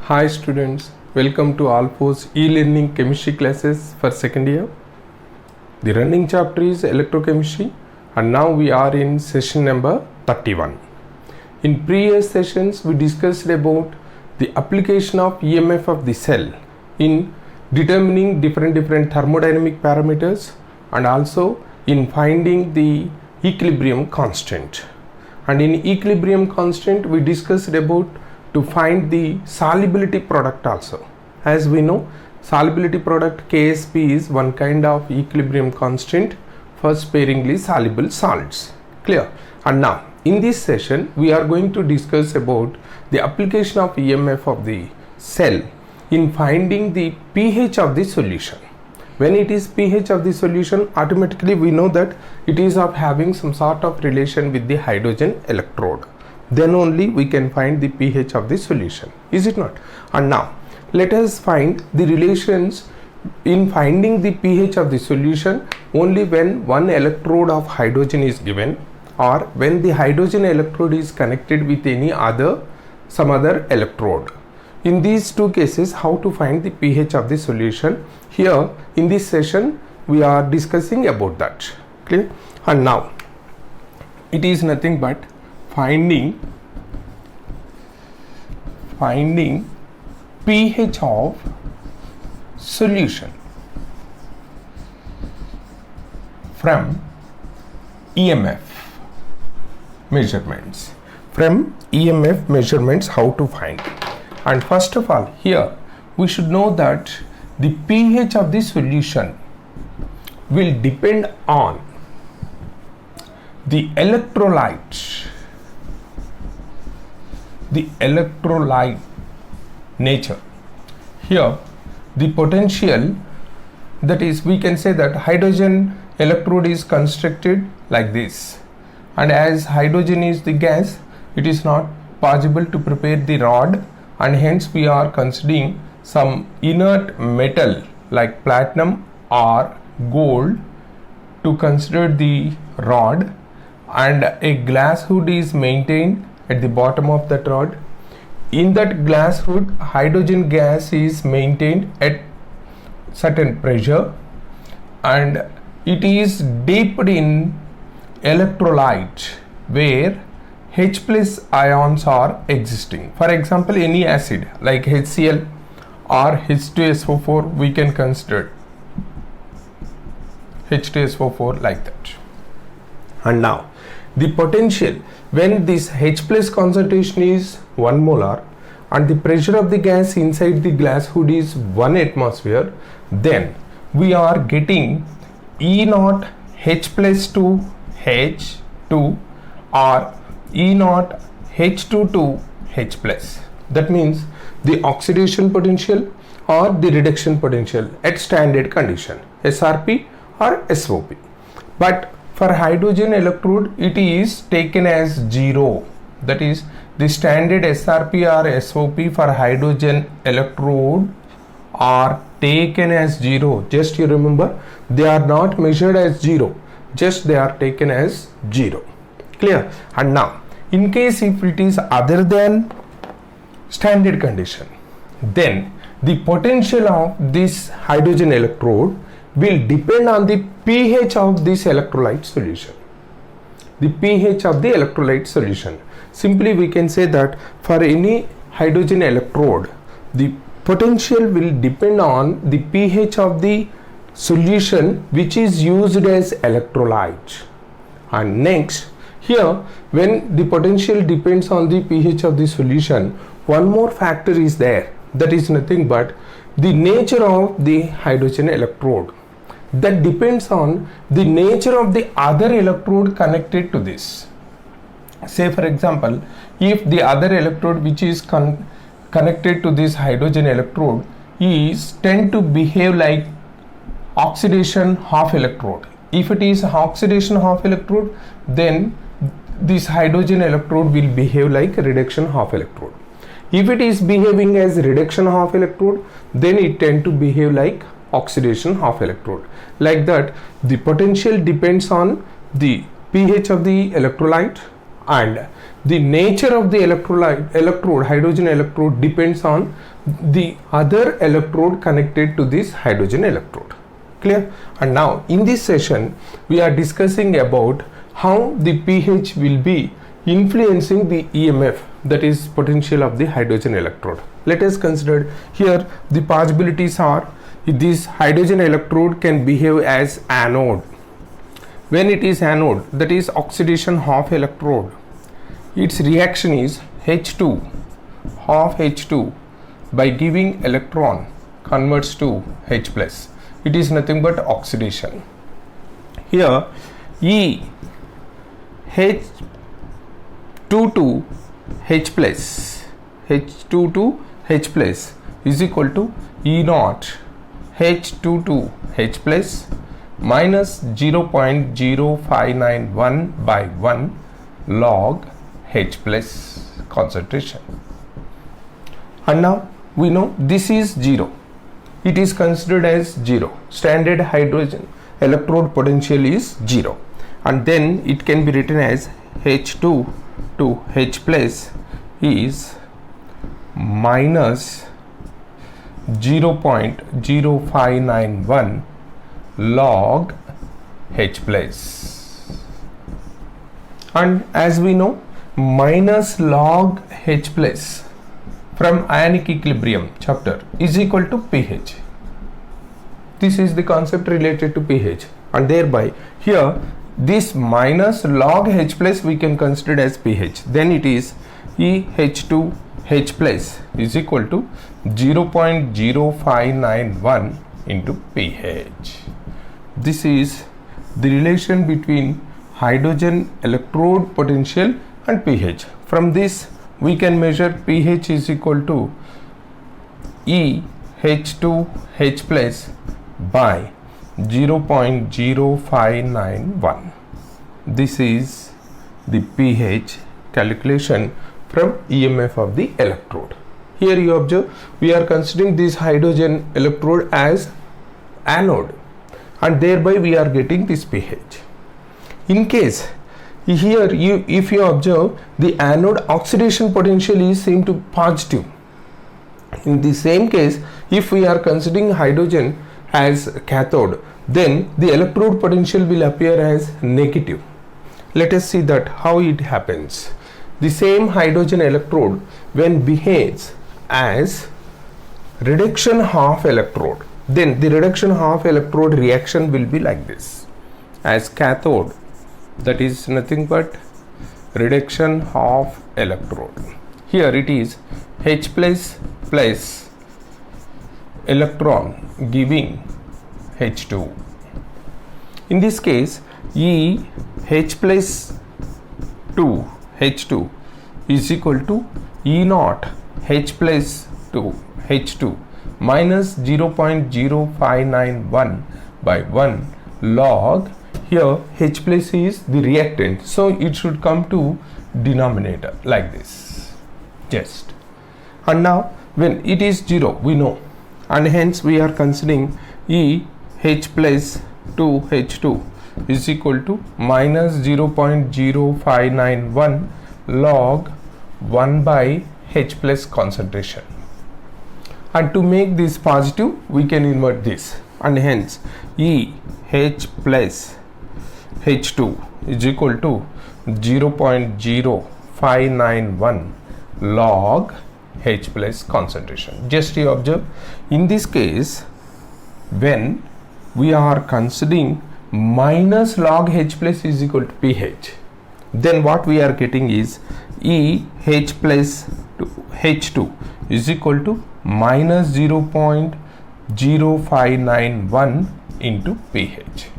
Hi students, welcome to Alfo's e-learning chemistry classes for second year. The running chapter is electrochemistry and now we are in session number 31. In previous sessions we discussed about the application of EMF of the cell in determining different thermodynamic parameters and also in finding the equilibrium constant. And in equilibrium constant we discussed about to find the solubility product also. As we know, solubility product KSP is one kind of equilibrium constant for sparingly soluble salts. Clear? And now in this session we are going to discuss about the application of EMF of the cell in finding the pH of the solution. When it is pH of the solution, automatically we know that it is of having some sort of relation with the hydrogen electrode. Then only we can find the pH of the solution, is it not? And now let us find the relations in finding the pH of the solution only when one electrode of hydrogen is given or when the hydrogen electrode is connected with some other electrode. In these two cases, how to find the pH of the solution? Here in this session we are discussing about that. Clear? And now it is nothing but finding pH of solution from EMF measurements. From EMF measurements, how to find? And first of all, here we should know that the pH of the solution will depend on the electrolyte nature. Here the potential, that is, we can say that hydrogen electrode is constructed like this, and as hydrogen is the gas, it is not possible to prepare the rod, and hence we are considering some inert metal like platinum or gold to consider the rod, and a glass hood is maintained at the bottom of that rod. In that glass hood, hydrogen gas is maintained at certain pressure and it is dipped in electrolyte where H plus ions are existing. For example, any acid like HCl or H2SO4, we can consider H2SO4 like that. And now the potential, when this H plus concentration is 1 molar and the pressure of the gas inside the glass hood is 1 atmosphere, then we are getting E naught H plus 2 H2 or E naught H2 to H plus. That means the oxidation potential or the reduction potential at standard condition, SRP or SOP. But for hydrogen electrode it is taken as 0. That is, the standard SRP or SOP for hydrogen electrode are taken as 0. Just you remember, they are not measured as 0, just they are taken as 0. Clear? And now in case if it is other than standard condition, then the potential of this hydrogen electrode will depend on the pH of this electrolyte solution. The pH of the electrolyte solution. Simply we can say that for any hydrogen electrode, the potential will depend on the pH of the solution which is used as electrolyte. And next, here when the potential depends on the pH of the solution, one more factor is there, that is nothing but the nature of the hydrogen electrode. That depends on the nature of the other electrode connected to this. Say for example, if the other electrode which is connected to this hydrogen electrode is tend to behave like oxidation half electrode. If it is oxidation half electrode, then this hydrogen electrode will behave like reduction half electrode. If it is behaving as reduction half electrode, then it tend to behave like oxidation half electrode. Like that, the potential depends on the pH of the electrolyte and the nature of the electrode, hydrogen electrode, depends on the other electrode connected to this hydrogen electrode. Clear? And now in this session we are discussing about how the pH will be influencing the EMF, that is potential of the hydrogen electrode. Let us consider here the possibilities are this hydrogen electrode can behave as anode. When it is anode, that is oxidation half electrode, its reaction is H2, half H2 by giving electron converts to H plus. It is nothing but oxidation. Here E H2 to H plus, H2 to H plus is equal to E naught H2 to H plus minus 0.0591 by 1 log H plus concentration. And now we know this is 0. It is considered as 0. Standard hydrogen electrode potential is 0. And then it can be written as H2 to H plus is minus 0.0591 log H plus. And as we know, minus log H plus from ionic equilibrium chapter is equal to pH. This is the concept related to pH, and thereby here this minus log H plus we can consider as pH. Then it is EH2 H plus is equal to 0.0591 into pH. This is the relation between hydrogen electrode potential and pH. From this we can measure pH is equal to EH2 H plus by 0.0591. This is the pH calculation from EMF of the electrode. Here you observe we are considering this hydrogen electrode as anode, and thereby we are getting this pH. In case here if you observe the anode oxidation potential is same to positive. In the same case, if we are considering hydrogen as cathode, then the electrode potential will appear as negative. Let us see that how it happens. The same hydrogen electrode when behaves as reduction half electrode, then the reduction half electrode reaction will be like this. As cathode, that is nothing but reduction half electrode. Here it is H plus plus electron giving H2. In this case, H plus 2 H2 is equal to E naught H plus 2 H2 minus 0.0591 by 1 log. Here H plus is the reactant, so it should come to denominator like this. Just. And now when it is 0 we know, and hence we are considering E H plus 2 H2 is equal to minus 0.0591 log 1 by H plus concentration. And to make this positive we can invert this, and hence E H plus H2 is equal to 0.0591 log H plus concentration. Just you observe, in this case when we are considering minus log H plus is equal to pH, then what we are getting is E H plus H2 is equal to minus 0.0591 into pH.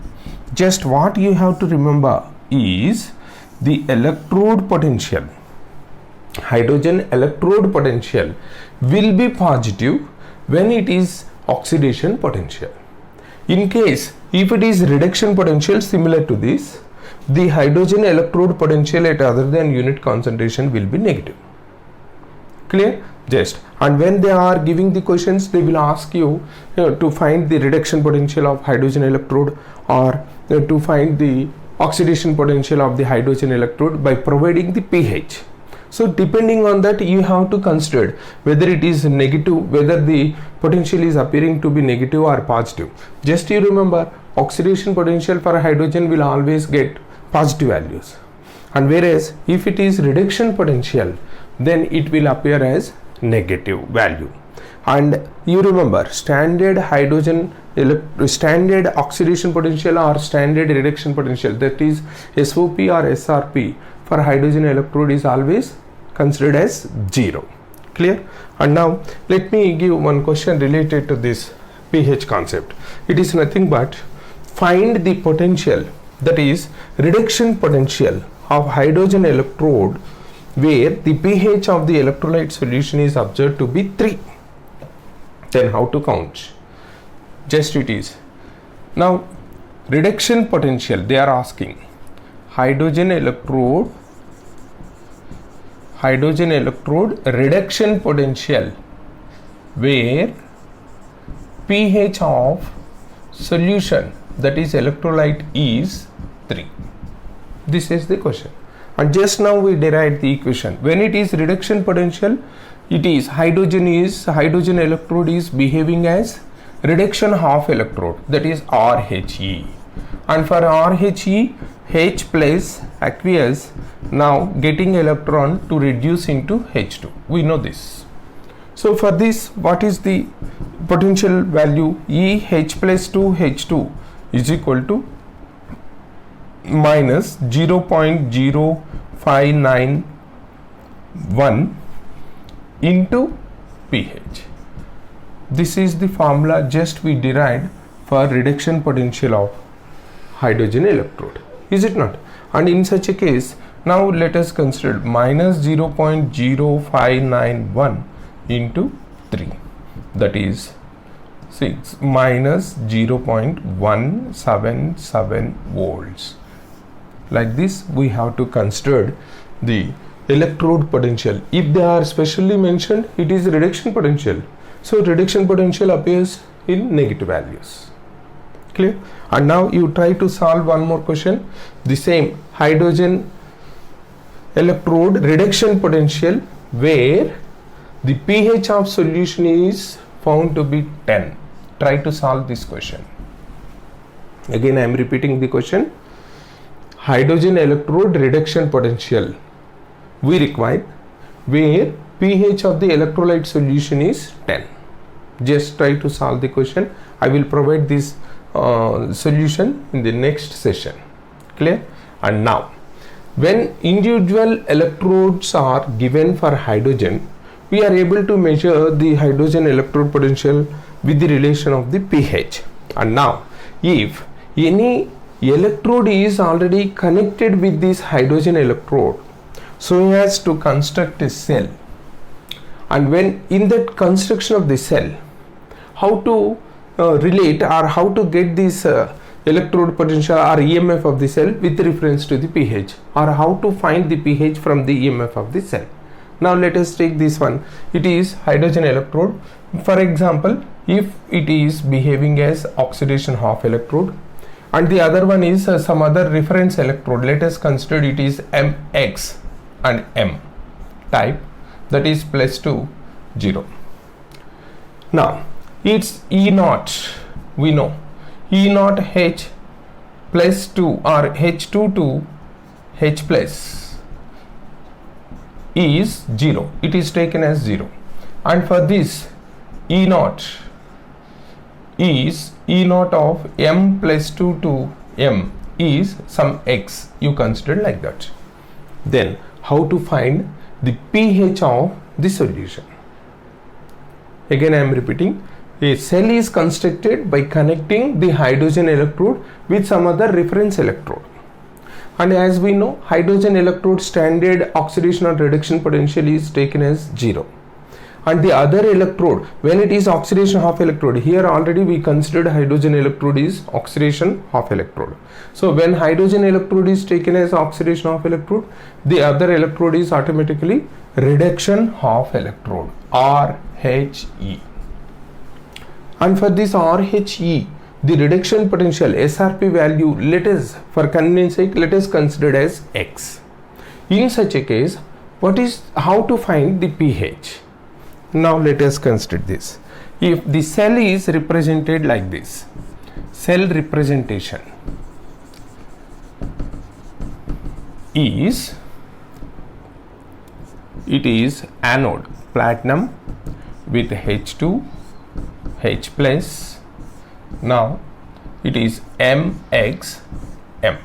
Just what you have to remember is the electrode potential, hydrogen electrode potential will be positive when it is oxidation potential. In case if it is reduction potential similar to this, the hydrogen electrode potential at other than unit concentration will be negative. Clear? Just. And when they are giving the questions, they will ask you, to find the reduction potential of hydrogen electrode, or to find the oxidation potential of the hydrogen electrode by providing the pH. So depending on that, you have to consider whether it is negative, whether the potential is appearing to be negative or positive. Just you remember, oxidation potential for hydrogen will always get positive values, and whereas if it is reduction potential, then it will appear as negative value. And you remember, standard standard oxidation potential or standard reduction potential, that is SOP or SRP, for hydrogen electrode is always considered as 0. Clear? And now let me give one question related to this pH concept. It is nothing but find the potential, that is reduction potential of hydrogen electrode where the pH of the electrolyte solution is observed to be 3. Then how to count? Just it is. Now reduction potential, they are asking hydrogen electrode reduction potential where pH of solution, that is electrolyte, is 3. This is the question. And just now we derived the equation. When it is reduction potential, it is hydrogen electrode is behaving as reduction half electrode, that is RHE. And for RHE, H plus aqueous now getting electron to reduce into H2. We know this. So for this, what is the potential value? EH plus 2H2 is equal to minus 0.0591 into pH. This is the formula just we derived for reduction potential of hydrogen electrode, is it not? And in such a case, now let us consider minus 0.0591 into 3, that is 6 minus 0.177 volts. Like this, we have to consider the electrode potential. If they are specially mentioned, it is reduction potential. So reduction potential appears in negative values. Clear? And now you try to solve one more question. The same hydrogen electrode reduction potential where the pH of solution is found to be 10. Try to solve this question. Again I am repeating the question. Hydrogen electrode reduction potential we require where pH of the electrolyte solution is 10. Just try to solve the question. I will provide this solution in the next session. Clear? And now when individual electrodes are given for hydrogen, we are able to measure the hydrogen electrode potential with the relation of the pH. And now if any electrode is already connected with this hydrogen electrode so as to construct a cell, and when in that construction of the cell, how to relate or how to get this electrode potential or EMF of the cell with reference to the pH, or how to find the pH from the EMF of the cell. Now let us take this one. It is hydrogen electrode. For example, if it is behaving as oxidation half electrode and the other one is some other reference electrode, let us consider it is MX and M type, that is plus 2 0. Now its E naught, we know E naught H plus 2 or H2 to H plus is 0. It is taken as 0. And for this E naught is E naught of M plus 2 to M is some X. You consider like that. Then how to find the pH of the solution? Again I am repeating. A cell is constructed by connecting the hydrogen electrode with some other reference electrode. And as we know, hydrogen electrode standard oxidation or reduction potential is taken as 0. And the other electrode, when it is oxidation half electrode, here already we considered hydrogen electrode is oxidation half electrode. So when hydrogen electrode is taken as oxidation half electrode, the other electrode is automatically reduction half electrode, RHE. And for this RHE, the reduction potential SRP value, let us, for convenience sake, let us consider as X. In such a case, how to find the pH? Now let us consider this. If the cell is represented like this, cell representation is, it is anode platinum with H2 H plus. Now it is MXM,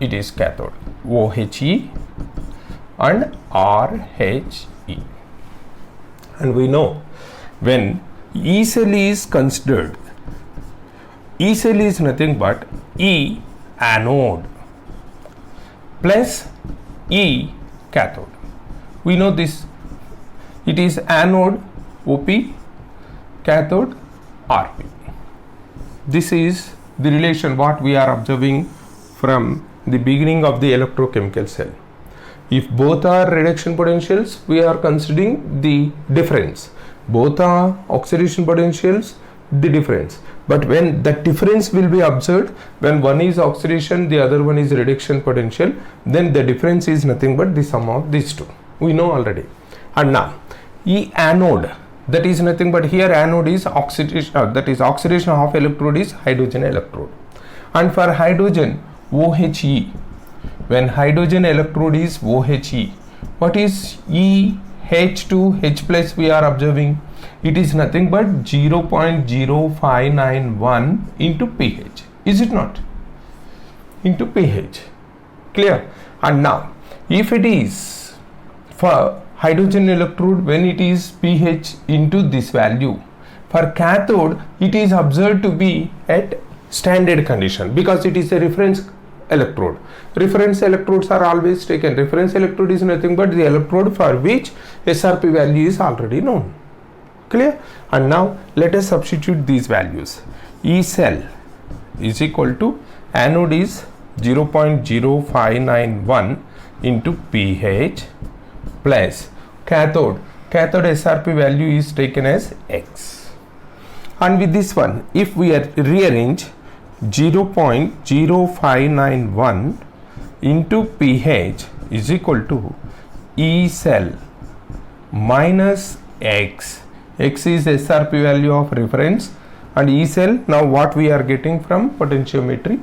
it is cathode OHE and RHE. And we know when E cell is considered, E cell is nothing but E anode plus E cathode. We know this, it is anode OP, cathode RP. This is the relation what we are observing from the beginning of the electrochemical cell. If both are reduction potentials, we are considering the difference. Both are oxidation potentials, the difference. But when that difference will be observed, when one is oxidation, the other one is reduction potential, then the difference is nothing but the sum of these two. We know already. And now, E anode, that is nothing but here anode is oxidation, that is oxidation of electrode is hydrogen electrode. And for hydrogen, OHE, when hydrogen electrode is OHE, what is EH2 H plus we are observing? It is nothing but 0.0591 into pH. Is it not? Into pH. Clear? And now, if it is for hydrogen electrode, when it is pH into this value, for cathode it is observed to be at standard condition because it is a reference electrode. Reference electrodes are always taken. Reference electrode is nothing but the electrode for which SRP value is already known. Clear? And now let us substitute these values. E cell is equal to anode is 0.0591 into pH plus cathode SRP value is taken as X. And with this one, if we rearrange 0.0591 into pH is equal to E cell minus X. X is SRP value of reference and E cell, now what we are getting from potentiometry,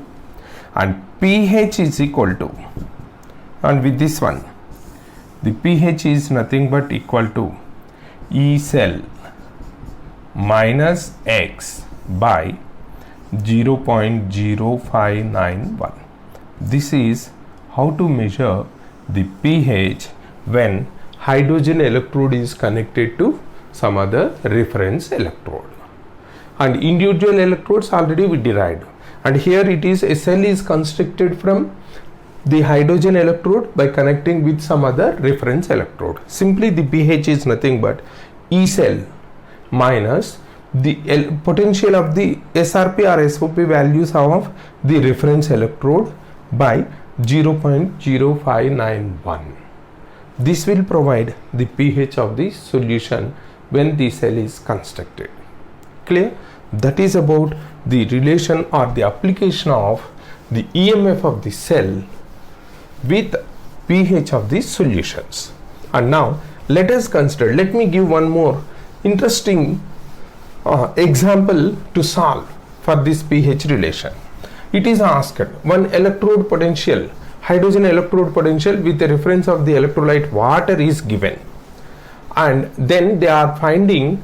and pH is equal to, and with this one the pH is nothing but equal to E cell minus X by 0.0591. This is how to measure the pH when hydrogen electrode is connected to some other reference electrode. And individual electrodes already we derived, and here it is a cell is constructed from the hydrogen electrode by connecting with some other reference electrode. Simply the pH is nothing but E cell minus the potential of the SRP or SOP values of the reference electrode by 0.0591. This will provide the pH of the solution when the cell is constructed. Clear? That is about the relation or the application of the EMF of the cell with pH of the solutions. And now let us consider, let me give one more interesting example to solve for this pH relation. It is asked one electrode potential, hydrogen electrode potential with a reference of the electrolyte water is given, and then they are finding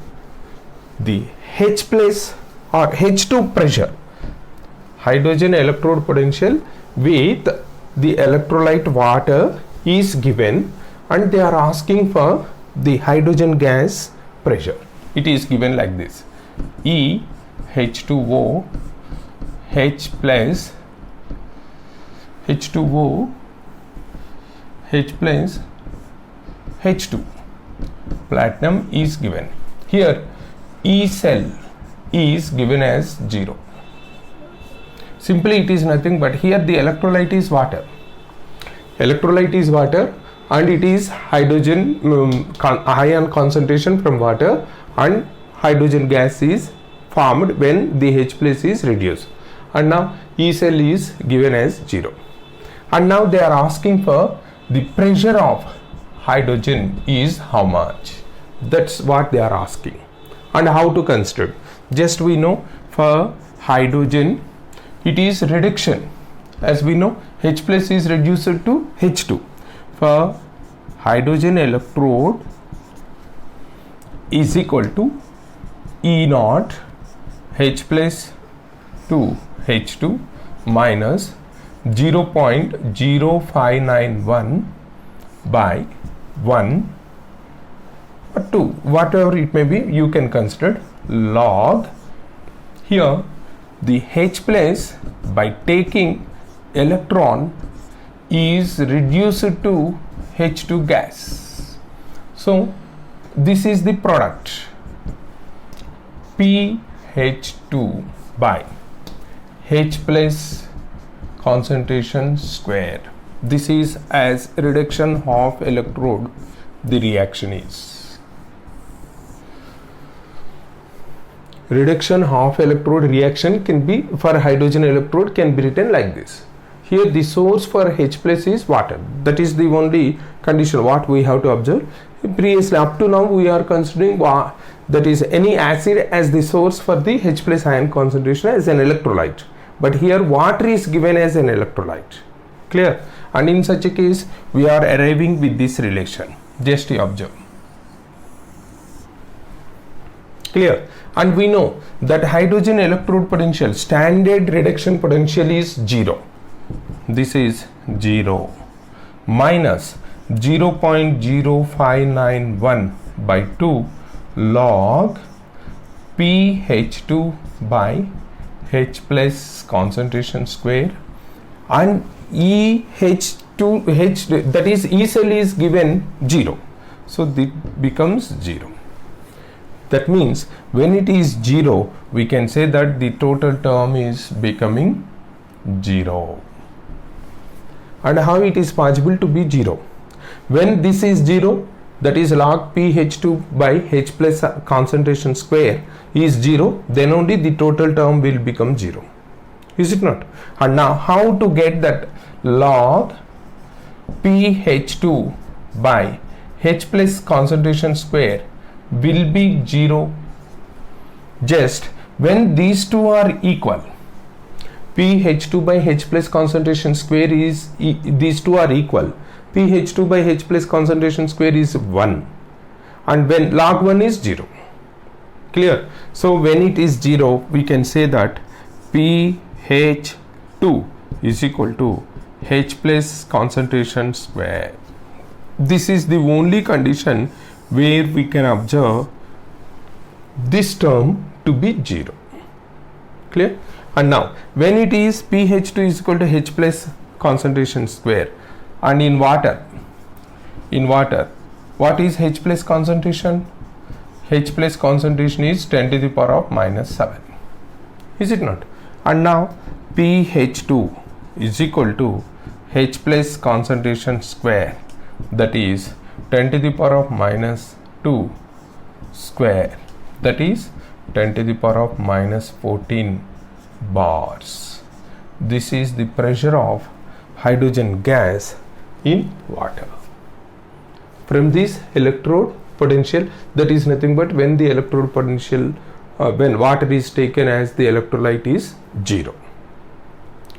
the H plus or H2 pressure, hydrogen electrode potential with the electrolyte water is given, and they are asking for the hydrogen gas pressure. It is given like this: E H2O H plus H2O H plus H2 platinum is given. Here E cell is given as 0. Simply it is nothing but here the electrolyte is water. Electrolyte is water and it is hydrogen ion concentration from water, and hydrogen gas is formed when the H plus is reduced. And now E cell is given as 0. And now they are asking for the pressure of hydrogen is how much. That's what they are asking. And how to consider. Just we know for hydrogen it is reduction. As we know H plus is reduced to H2. For hydrogen electrode is equal to E naught H plus to H2 minus 0.0591 by 1 or 2, whatever it may be, you can consider log. Here the H plus by taking electron is reduced to H2 gas. So this is the product pH2 by H plus concentration square. This is as reduction of electrode the reaction is. Reduction of electrode reaction can be for hydrogen electrode can be written like this. Here the source for H plus is water. That is the only condition what we have to observe. Previously up to now we are considering that is any acid as the source for the H plus ion concentration as an electrolyte. But here water is given as an electrolyte. Clear? And in such a case we are arriving with this relation. Just observe. Clear? And we know that hydrogen electrode potential standard reduction potential is 0. This is 0 minus 0.0591 by 2 log pH2 by H plus concentration square, and EH2 H, that is E cell is given 0, so it becomes 0. That means when it is 0 we can say that the total term is becoming 0. And how it is possible to be 0? When this is 0, that is log pH2 by H plus concentration square is 0, then only the total term will become 0. Is it not? And now how to get that log pH2 by H plus concentration square will be 0 just when these two are equal. pH2 by H plus concentration square is these two are equal. pH2 by H plus concentration square is 1, and when log 1 is 0. Clear? So when it is 0 we can say that pH2 is equal to H plus concentration square. This is the only condition where we can observe this term to be 0. Clear? And now when it is pH2 is equal to H plus concentration square, and in water what is H plus concentration? H plus concentration is 10 to the power of minus 7. Is it not? And now pH2 is equal to H plus concentration square, that is 10 to the power of minus 2 square, that is 10 to the power of minus 14 bars. This is the pressure of hydrogen gas in water. From this electrode potential, that is nothing but when the electrode potential when water is taken as the electrolyte is 0.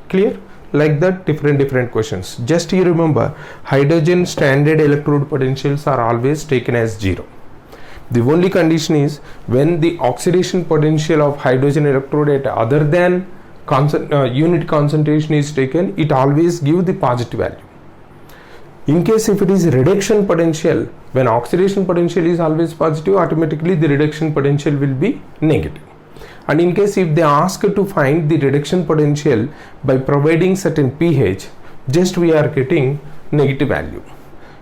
Clear? Like that different questions. Just you remember hydrogen standard electrode potentials are always taken as 0. The only condition is when the oxidation potential of hydrogen electrode at other than unit concentration is taken, it always give the positive value. In case if it is reduction potential, when oxidation potential is always positive, automatically the reduction potential will be negative. And in case if they ask to find the reduction potential by providing certain pH, just we are getting negative value.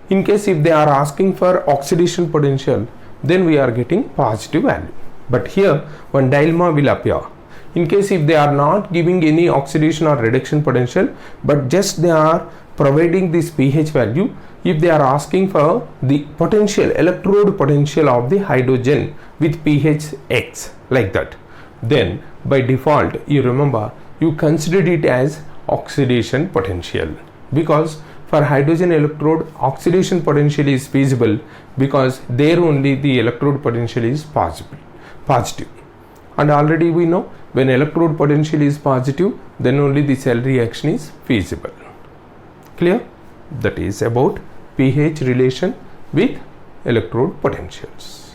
In case if they are asking for oxidation potential, then we are getting positive value. But here one dilemma will appear. In case if they are not giving any oxidation or reduction potential, but just they are providing this pH value, if they are asking for the potential, electrode potential of the hydrogen with pH X, like that, then by default you remember you considered it as oxidation potential, because for hydrogen electrode oxidation potential is feasible because there only the electrode potential is positive, and already we know when electrode potential is positive then only the cell reaction is feasible. Clear? That is about pH relation with electrode potentials.